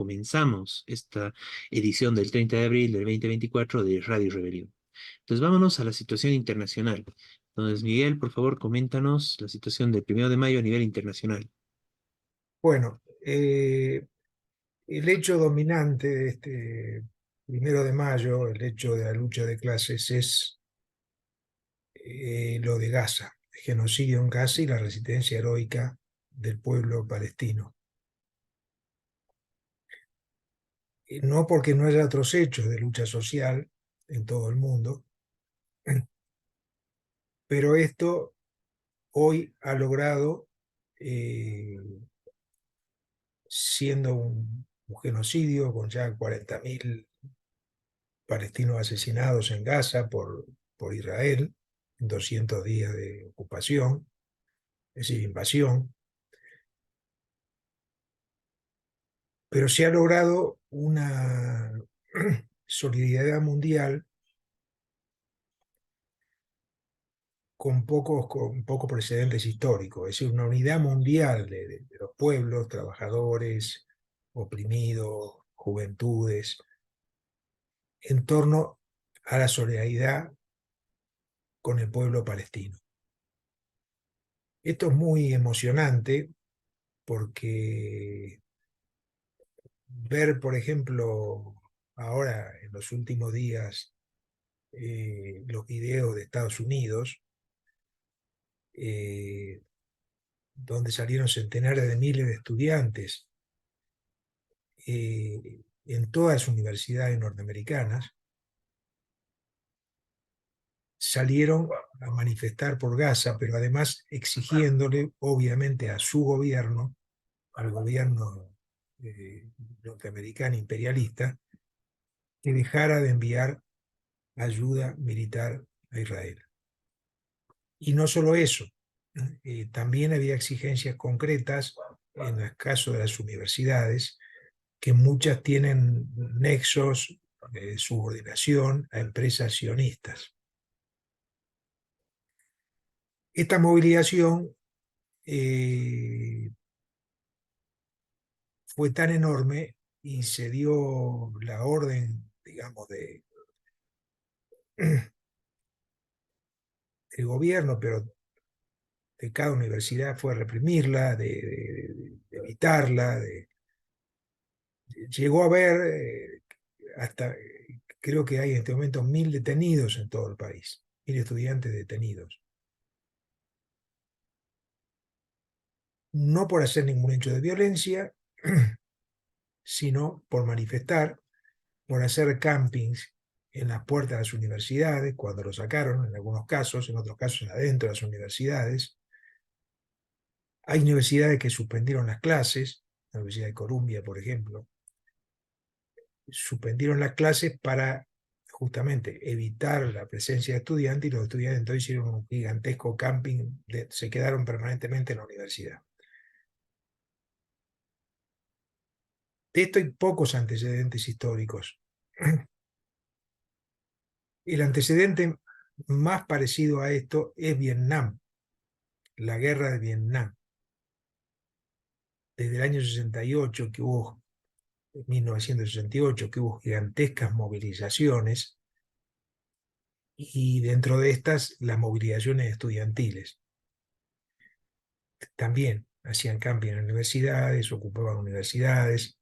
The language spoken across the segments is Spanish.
comenzamos esta edición del 30 de abril del 2024 de Radio Rebelión. Entonces vámonos a la situación internacional. Entonces, Miguel, por favor, coméntanos la situación del 1 de mayo a nivel internacional. Bueno, el hecho dominante de este 1 de mayo, el hecho de la lucha de clases, es lo de Gaza, el genocidio en Gaza y la resistencia heroica del pueblo palestino. No porque no haya otros hechos de lucha social en todo el mundo, pero esto hoy ha logrado, eh, siendo un genocidio con ya 40.000 palestinos asesinados en Gaza por Israel, en 200 días de ocupación, es decir, invasión, pero se ha logrado una solidaridad mundial con pocos precedentes históricos, es decir, una unidad mundial de los pueblos, trabajadores, oprimidos, juventudes, en torno a la solidaridad con el pueblo palestino. Esto es muy emocionante porque ver, por ejemplo, ahora en los últimos días los videos de Estados Unidos, eh, donde salieron centenares de miles de estudiantes en todas las universidades norteamericanas, salieron a manifestar por Gaza, pero además exigiéndole, obviamente, a su gobierno, al gobierno norteamericano imperialista, que dejara de enviar ayuda militar a Israel. Y no solo eso, también había exigencias concretas en el caso de las universidades, que muchas tienen nexos de subordinación a empresas sionistas. Esta movilización fue tan enorme y se dio la orden, digamos, del gobierno, pero de cada universidad fue a reprimirla, de evitarla. Llegó a haber hasta, creo que hay en este momento 1.000 detenidos en todo el país, 1.000 estudiantes detenidos. No por hacer ningún hecho de violencia, sino por manifestar, por hacer campings en las puertas de las universidades, cuando lo sacaron, en algunos casos, en otros casos adentro de las universidades. Hay universidades que suspendieron las clases, la Universidad de Columbia, por ejemplo, suspendieron las clases para justamente evitar la presencia de estudiantes, y los estudiantes entonces hicieron un gigantesco camping, se quedaron permanentemente en la universidad. De esto hay pocos antecedentes históricos. El antecedente más parecido a esto es Vietnam, la guerra de Vietnam. Desde el año 68, que hubo, 1968, que hubo gigantescas movilizaciones, y dentro de estas las movilizaciones estudiantiles. También hacían camping en universidades, ocupaban universidades,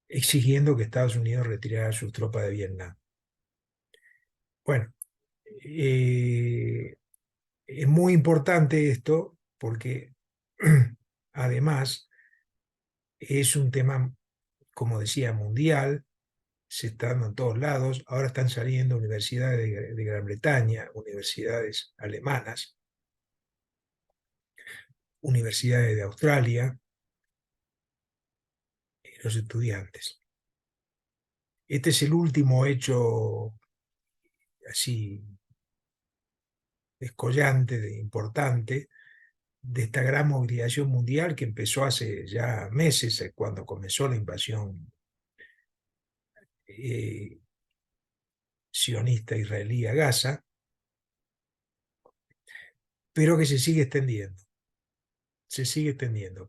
exigiendo que Estados Unidos retirara sus tropas de Vietnam. Bueno, es muy importante esto porque además es un tema, como decía, mundial, se está dando en todos lados. Ahora están saliendo universidades de Gran Bretaña, universidades alemanas, universidades de Australia, los estudiantes. Este es el último hecho así descollante, importante, de esta gran movilización mundial que empezó hace ya meses, cuando comenzó la invasión eh, sionista israelí a Gaza, pero que se sigue extendiendo,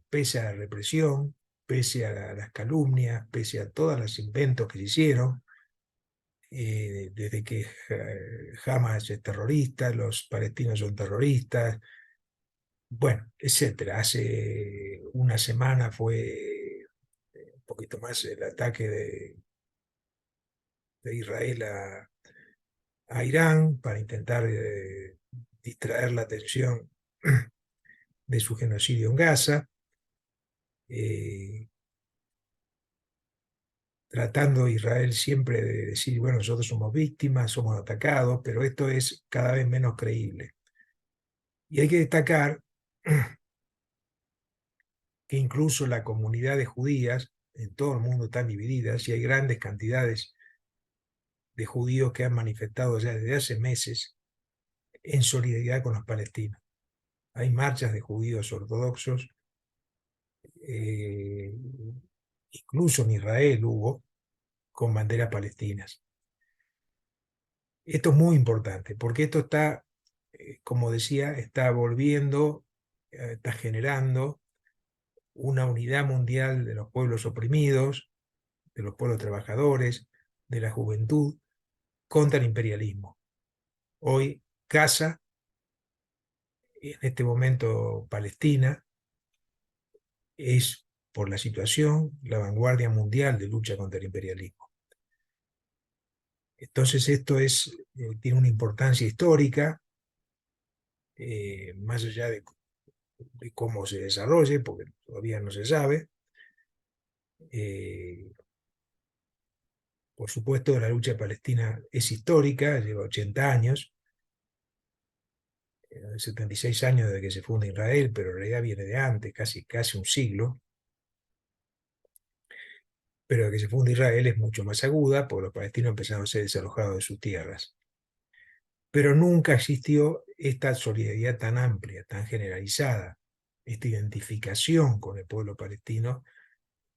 pese a la represión, pese a las calumnias, pese a todos los inventos que se hicieron, desde que Hamas es terrorista, los palestinos son terroristas, bueno, etcétera. Hace una semana fue un poquito más el ataque de Israel a Irán para intentar distraer la atención de su genocidio en Gaza, eh, tratando Israel siempre de decir, bueno, nosotros somos víctimas, somos atacados, pero esto es cada vez menos creíble. Y hay que destacar que incluso la comunidad de judías en todo el mundo están divididas y hay grandes cantidades de judíos que han manifestado ya desde hace meses en solidaridad con los palestinos. Hay marchas de judíos ortodoxos, eh, incluso en Israel hubo, con banderas palestinas. Esto es muy importante, porque esto está, como decía, está volviendo, está generando una unidad mundial de los pueblos oprimidos, de los pueblos trabajadores, de la juventud, contra el imperialismo. Hoy Gaza, en este momento Palestina, es por la situación la vanguardia mundial de lucha contra el imperialismo. Entonces esto tiene una importancia histórica, más allá de cómo se desarrolle, porque todavía no se sabe. Por supuesto, la lucha palestina es histórica, lleva 80 años, 76 años desde que se funda Israel, pero en realidad viene de antes, casi un siglo. Pero desde que se funda Israel es mucho más aguda, porque los palestinos empezaron a ser desalojados de sus tierras. Pero nunca existió esta solidaridad tan amplia, tan generalizada, esta identificación con el pueblo palestino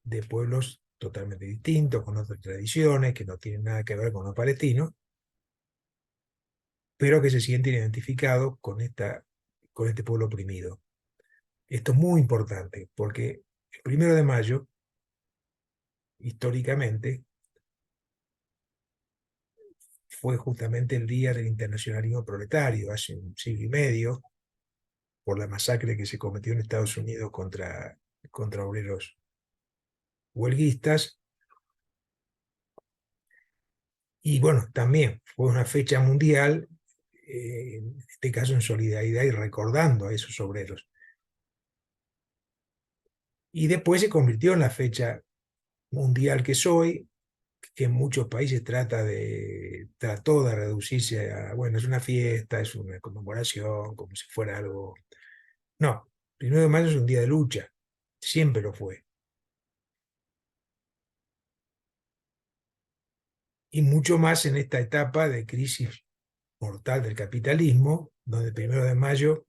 de pueblos totalmente distintos, con otras tradiciones, que no tienen nada que ver con los palestinos, pero que se sienten identificados con este pueblo oprimido. Esto es muy importante, porque el 1 de mayo, históricamente, fue justamente el Día del Internacionalismo Proletario, hace un siglo y medio, por la masacre que se cometió en Estados Unidos contra obreros huelguistas. Y bueno, también fue una fecha mundial, en este caso en solidaridad y recordando a esos obreros. Y después se convirtió en la fecha mundial que es hoy, que en muchos países trató de reducirse a, bueno, es una fiesta, es una conmemoración, como si fuera algo. No, 1 de mayo es un día de lucha, siempre lo fue. Y mucho más en esta etapa de crisis mortal del capitalismo, donde el 1 de mayo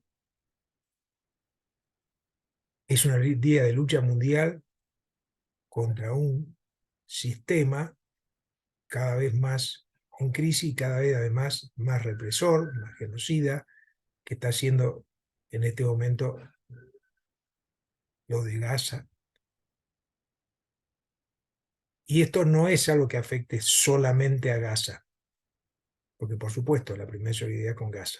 es un día de lucha mundial contra un sistema cada vez más en crisis y cada vez además más represor, más genocida, que está haciendo en este momento lo de Gaza. Y esto no es algo que afecte solamente a Gaza, porque por supuesto la primera solidaridad con Gaza.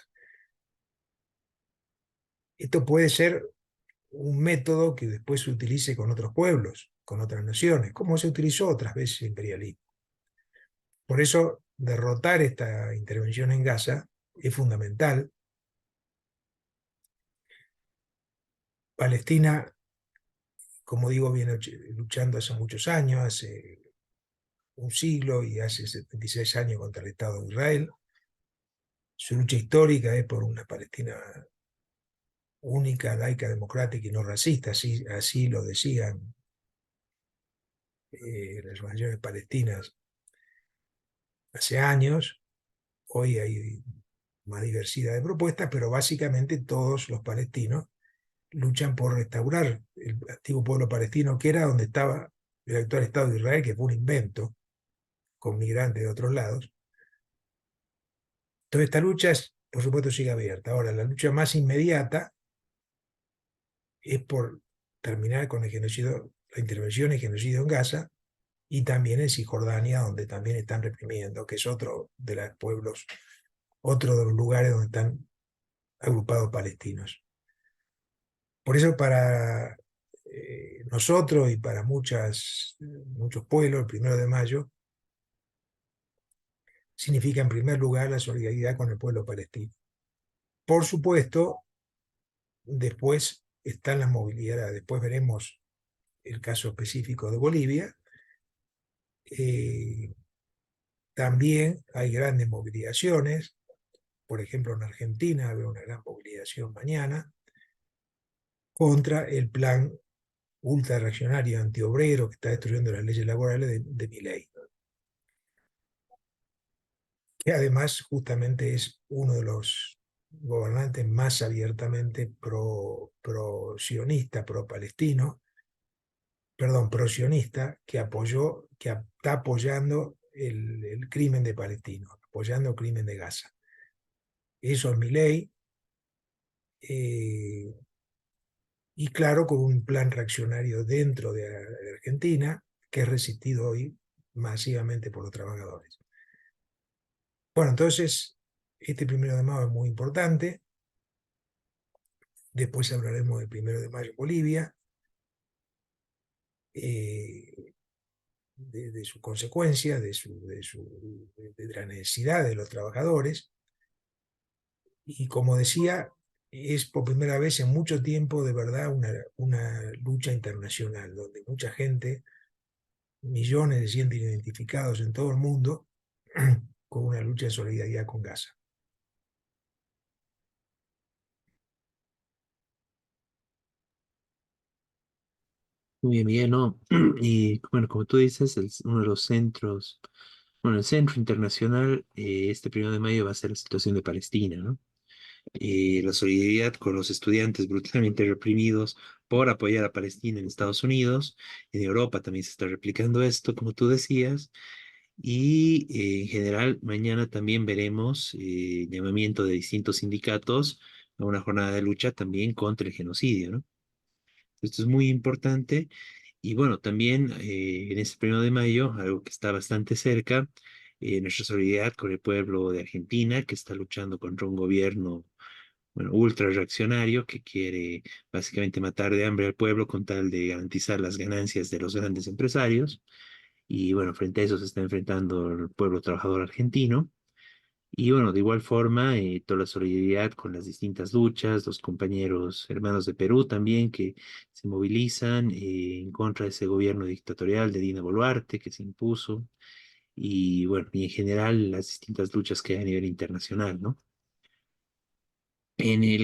Esto puede ser un método que después se utilice con otros pueblos, con otras naciones, como se utilizó otras veces el imperialismo. Por eso, derrotar esta intervención en Gaza es fundamental. Palestina, como digo, viene luchando hace muchos años, hace un siglo y hace 76 años contra el Estado de Israel. Su lucha histórica es por una Palestina única, laica, democrática y no racista, así lo decían las organizaciones palestinas hace años. Hoy hay más diversidad de propuestas, pero básicamente todos los palestinos luchan por restaurar el antiguo pueblo palestino, que era donde estaba el actual Estado de Israel, que fue un invento con migrantes de otros lados. Entonces esta lucha, por supuesto, sigue abierta. Ahora, la lucha más inmediata es por terminar con el genocidio, la intervención y genocidio en Gaza, y también en Cisjordania, donde también están reprimiendo, que es otro de los pueblos, otro de los lugares donde están agrupados palestinos. Por eso para nosotros y para muchos pueblos, el 1 de mayo significa en primer lugar la solidaridad con el pueblo palestino. Por supuesto, después están las movilidades, después veremos el caso específico de Bolivia. Eh, También hay grandes movilizaciones, por ejemplo en Argentina habrá una gran movilización mañana contra el plan ultrarreaccionario antiobrero que está destruyendo las leyes laborales de Milei, que además justamente es uno de los gobernantes más abiertamente pro-sionista, pro-palestino, perdón, pro-sionista, que está apoyando el crimen de Palestino, apoyando el crimen de Gaza. Eso es Milei, eh, y claro, con un plan reaccionario dentro de Argentina, que es resistido hoy masivamente por los trabajadores. Bueno, entonces, este 1 de mayo es muy importante. Después hablaremos del 1 de mayo en Bolivia, eh, de sus consecuencias, de la necesidad de los trabajadores. Y como decía, es por primera vez en mucho tiempo de verdad una lucha internacional, donde mucha gente, millones se sienten identificados en todo el mundo con una lucha de solidaridad con Gaza. Muy bien, Miguel, ¿no? Y bueno, como tú dices, uno de los centros, bueno, el centro internacional, este 1 de mayo va a ser la situación de Palestina, ¿no? La solidaridad con los estudiantes brutalmente reprimidos por apoyar a Palestina en Estados Unidos, en Europa también se está replicando esto, como tú decías, y en general mañana también veremos llamamiento de distintos sindicatos a una jornada de lucha también contra el genocidio, ¿no? Esto es muy importante. Y bueno, también en este 1 de mayo, algo que está bastante cerca, nuestra solidaridad con el pueblo de Argentina, que está luchando contra un gobierno, bueno, ultra reaccionario, que quiere básicamente matar de hambre al pueblo con tal de garantizar las ganancias de los grandes empresarios. Y bueno, frente a eso se está enfrentando el pueblo trabajador argentino. Y bueno, de igual forma, toda la solidaridad con las distintas luchas, los compañeros hermanos de Perú también que se movilizan en contra de ese gobierno dictatorial de Dina Boluarte que se impuso, y bueno, y en general las distintas luchas que hay a nivel internacional, ¿no? En el